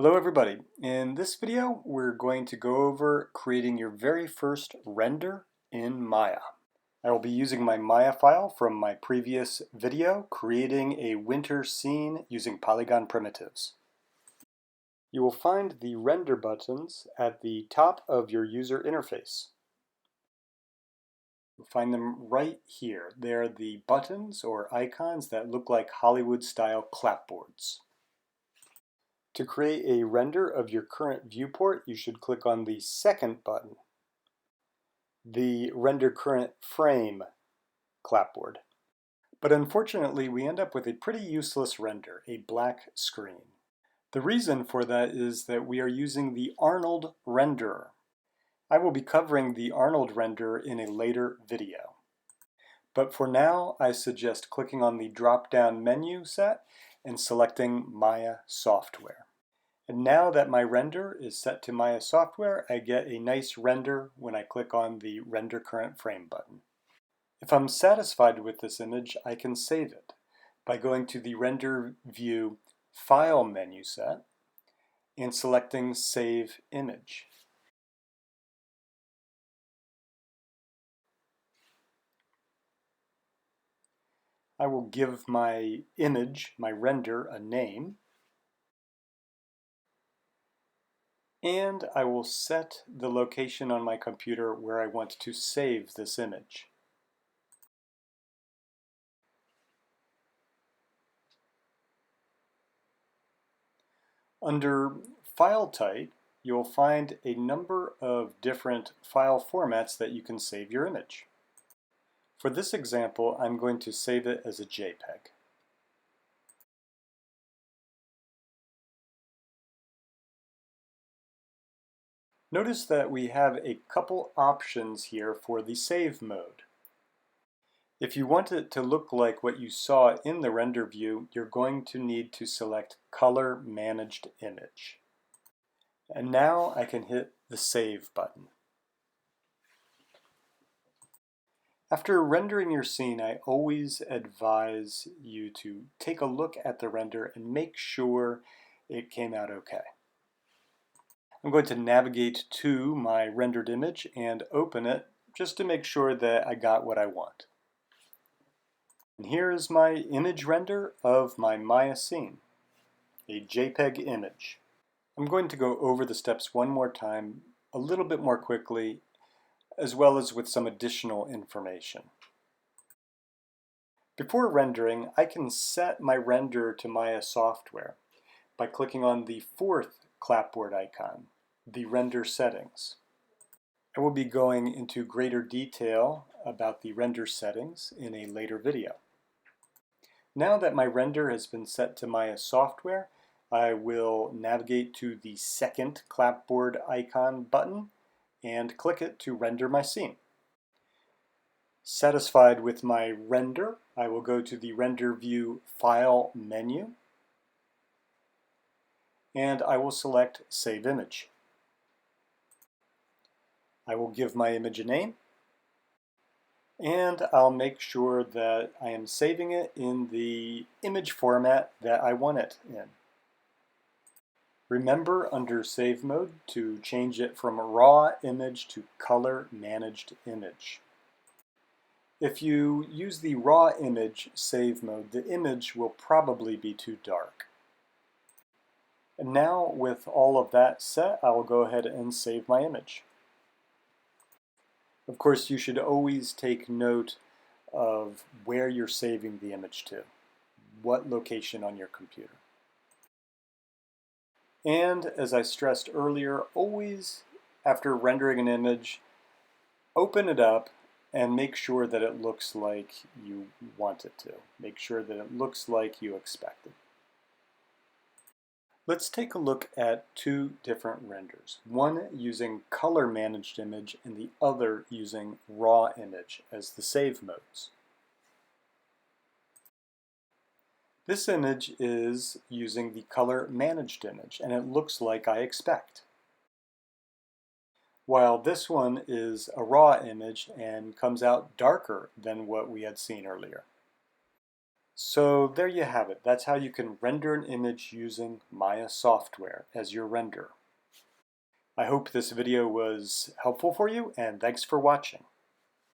Hello everybody. In this video we're going to go over creating your very first render in Maya. I will be using my Maya file from my previous video creating a winter scene using Polygon primitives. You will find the render buttons at the top of your user interface. You'll find them right here. They're the buttons or icons that look like Hollywood-style clapboards. To create a render of your current viewport, you should click on the second button, the Render Current Frame clapboard. But unfortunately, we end up with a pretty useless render, a black screen. The reason for that is that we are using the Arnold renderer. I will be covering the Arnold renderer in a later video. But for now, I suggest clicking on the drop-down menu set and selecting Maya Software. And now that my render is set to Maya Software, I get a nice render when I click on the Render Current Frame button. If I'm satisfied with this image, I can save it by going to the Render View File menu set and selecting Save Image. I will give my image, my render, a name. And I will set the location on my computer where I want to save this image. Under File Type, you'll find a number of different file formats that you can save your image. For this example, I'm going to save it as a JPEG. Notice that we have a couple options here for the save mode. If you want it to look like what you saw in the render view, you're going to need to select Color Managed Image. And now I can hit the Save button. After rendering your scene, I always advise you to take a look at the render and make sure it came out okay. I'm going to navigate to my rendered image and open it just to make sure that I got what I want. And here is my image render of my Maya scene, a JPEG image. I'm going to go over the steps one more time, a little bit more quickly, as well as with some additional information. Before rendering, I can set my render to Maya Software by clicking on the fourth clapboard icon, the Render Settings. I will be going into greater detail about the render settings in a later video. Now that my render has been set to Maya Software, I will navigate to the second clapboard icon button and click it to render my scene. Satisfied with my render, I will go to the Render View File menu and I will select Save Image. I will give my image a name and I'll make sure that I am saving it in the image format that I want it in. Remember under Save Mode to change it from raw image to color managed image. If you use the raw image save mode, the image will probably be too dark. And now with all of that set, I will go ahead and save my image. Of course, you should always take note of where you're saving the image to, what location on your computer. And as I stressed earlier, always after rendering an image, open it up and make sure that it looks like you want it to. Make sure that it looks like you expected. Let's take a look at two different renders, one using color managed image and the other using raw image as the save modes. This image is using the color managed image and it looks like I expect. While this one is a raw image and comes out darker than what we had seen earlier. So there you have it. That's how you can render an image using Maya software as your render. I hope this video was helpful for you, and thanks for watching.